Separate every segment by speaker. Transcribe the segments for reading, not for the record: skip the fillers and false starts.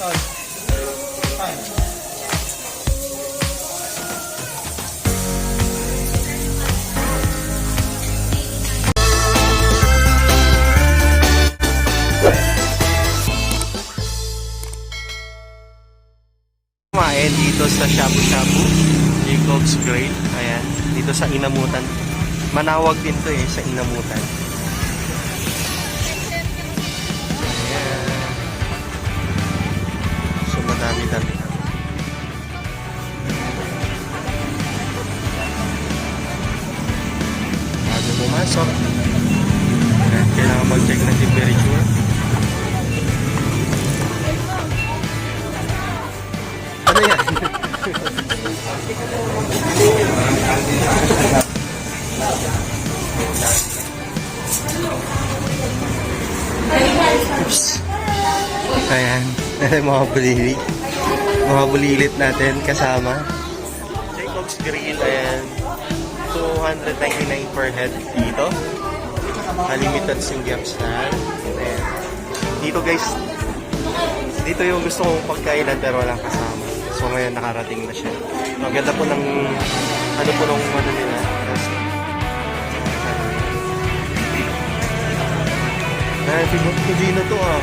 Speaker 1: Kumain dito sa Shabu Shabu Jacob's Grill. Ayan, dito sa Inamutan. Manaoag din to sa Inamutan. Ayan. So madami-dami. Bago pumasok, kailangan mag-check ng temperature. Ano yan? Ayan, mga bulilit natin kasama. Jacob's Grill, ayan. 299 per head dito. Unlimited Samgyeopsal. Ayan. Dito guys, dito yung gusto kong pagkainan pero walang kasama. So ngayon nakarating na siya. Ang ganda po ng ano nila. Pidino to ah.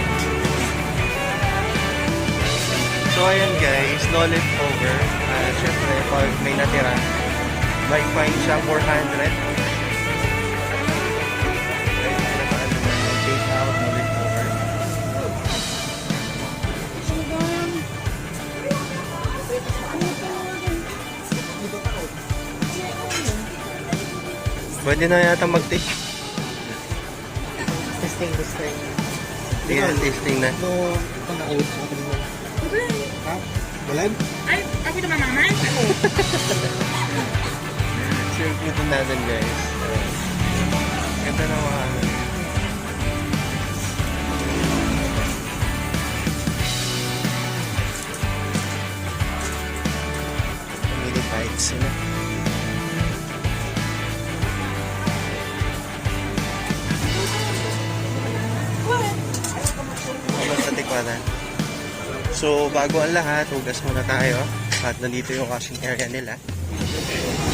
Speaker 1: So ayan guys, no leftover. Siyempre pag may natira, may fine siya 400. Take out, no leftover. Pwede na yata mag-take. Testing. Tingnan, testing na.
Speaker 2: Ito na out. Ha? Balag?
Speaker 3: Ay, ako ito mamaman.
Speaker 1: Circuit natin guys. Ganda na mga ano. Mini bikes sila. So, bago ang lahat, hugas muna tayo. At nandito yung washing area nila.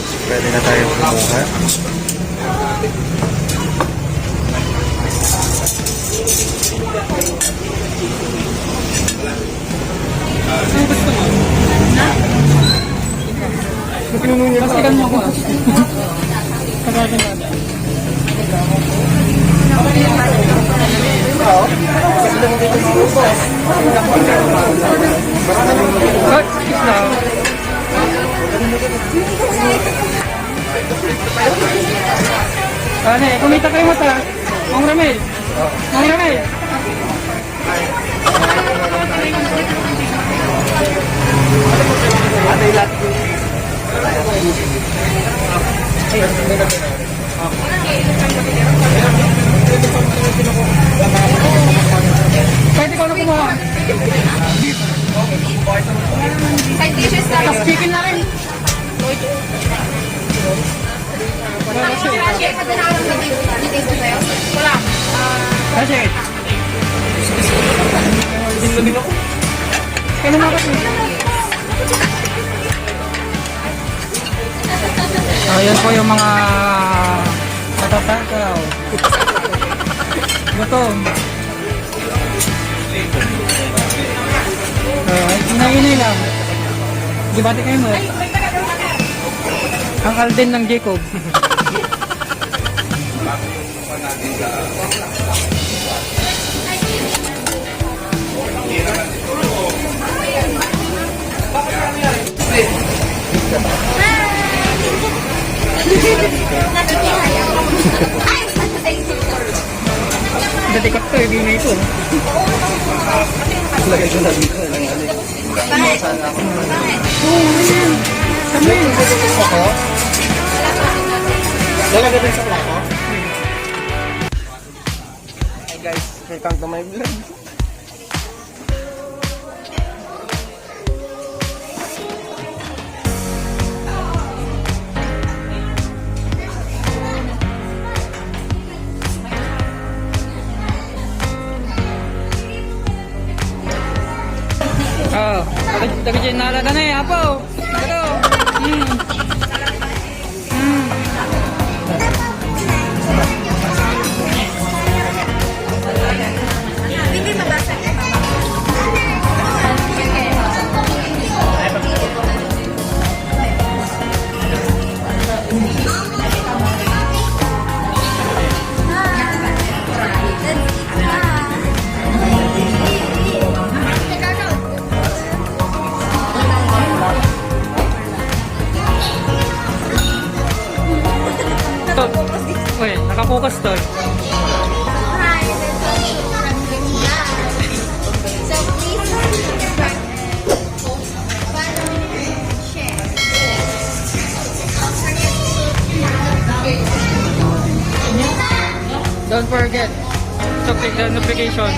Speaker 1: So, pwede na tayo kumuha.
Speaker 3: Pasikan mo ako. Kagagin natin. Kumita kayo mata. Mang Ramel. Pwede ko na kumuha. Side dishes na. Tapos chicken na rin. Wala. Kasi. Kaya naman ako. Ayan po yung mga matatakaw. Gutom. Inay lang. Gibati kayo mo. Ang Alden ng Jacob. Datikap to, hindi na ito.
Speaker 1: Lagay ko na dito.
Speaker 3: Kami.
Speaker 1: Ako? Lalagay din sa plato?
Speaker 2: Hi guys, welcome to my vlog.
Speaker 3: Taga dyan narada na eh, apo. Pero, Uy, nakapokus to. Don't forget to click the notification.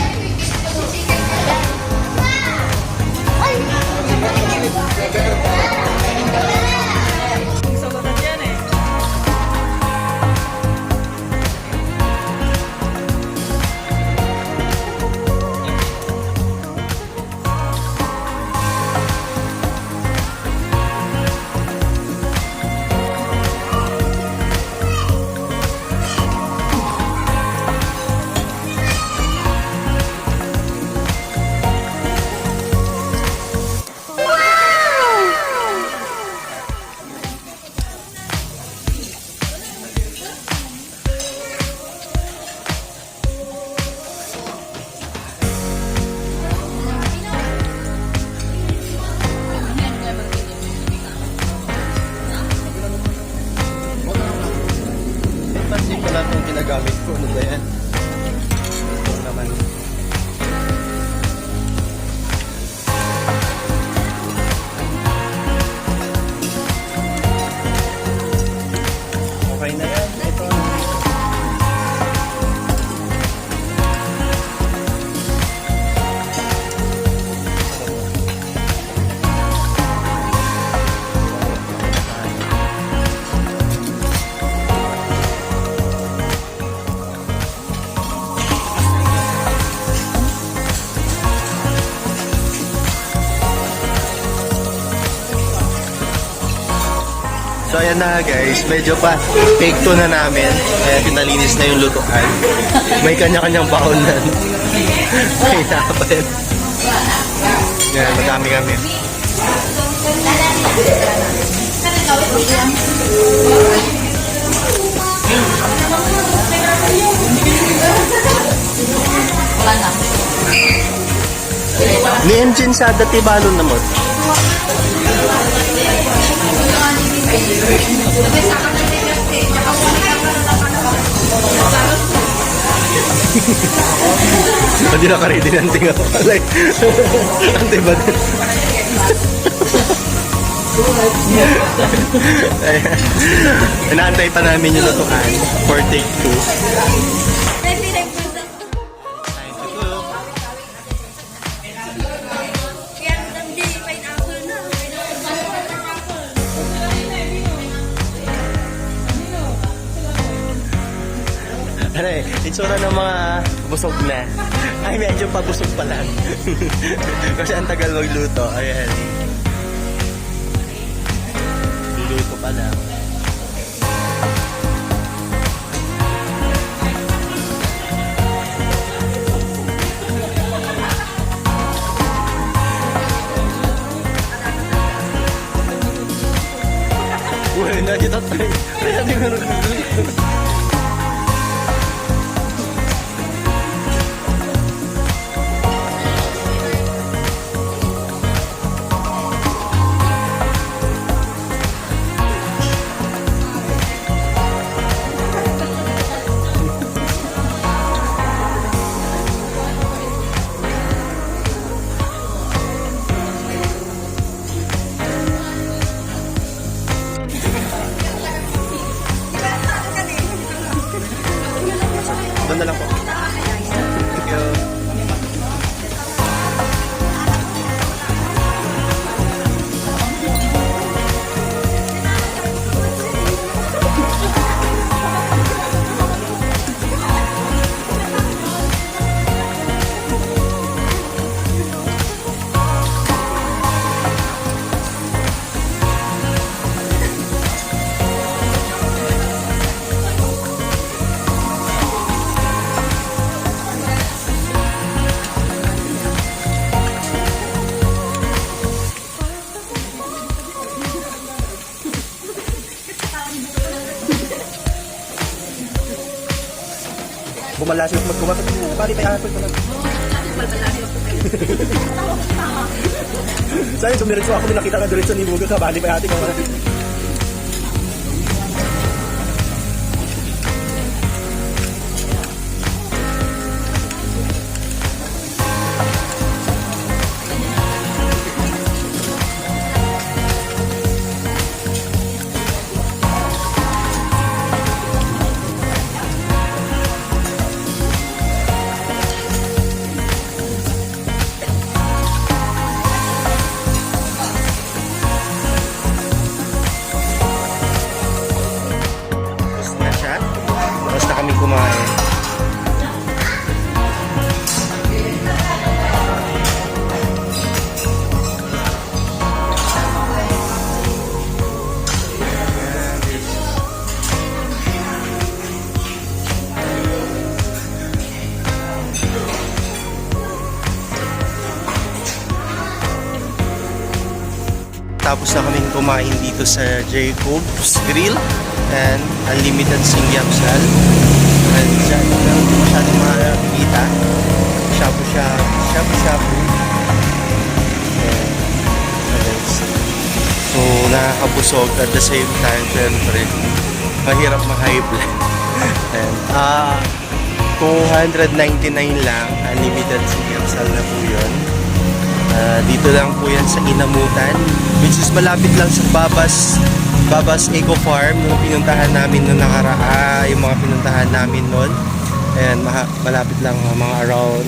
Speaker 1: Pansin ko lang itong ginagamit ko. Ano ba yan? Ito naman. Okay na yan. Ito. So ayan na guys, medyo pa take 2 na namin. Kaya pinalinis na yung lutuan. May kanya-kanyang baon na. May napan. Yan, madami kami. Ni engine sa dati balon na mo. Hindi na ka-ready ng tinga ko. Ante ba din? Inaantay pa namin yung lutuan for take 2. Itsura ng mga busog na. Ay, medyo pabusog pa lang. Kasi ang tagal magluto. Ayan. Luluto pa lang. Uy, nakita tayo. Ay, sabi mo nagluto.
Speaker 2: malasyo magkumakas. Pari tayo hapon pala. Sa'yo, dumiretso ako, may nakita ka diretso ni Mugo sa bali pa yati ko.
Speaker 1: Tapos na siya. Tapos na kami kumain. Tapos na kaming kumain dito sa Jacob's Grill and unlimited Samgyeopsal. And dyan, hindi masyadong makakita. Shabu-shabu. And, guys. So, nakakabusog at the same time, syempre, mahirap ma-high blood. And, 299 lang, unlimited Samgyeopsal na po yun. Dito lang po yan sa Inamutan, which is malapit lang sa Babas Eco Farm yung pinuntahan namin noong nakaraan, yung mga pinuntahan namin noon. And malapit lang, mga around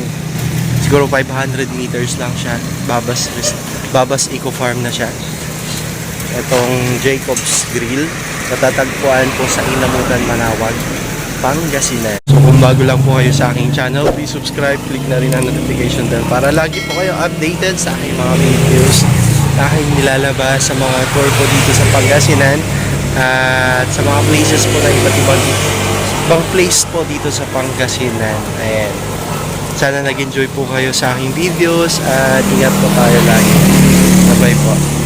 Speaker 1: siguro 500 meters lang siya. Babas Eco Farm na siya. Itong Jacob's Grill, matatagpuan po sa Inamutan, Manaoag Pangasinan. So kung bago lang po kayo sa aking channel, please subscribe, click na rin ang notification bell para lagi po kayo updated sa aking mga videos na aking nilalabas sa mga tour ko dito sa Pangasinan at sa mga places po na iba't ibang place po dito sa Pangasinan. Ayan. Sana nag-enjoy po kayo sa aking videos at ingat po tayo lagi. Bye-bye po.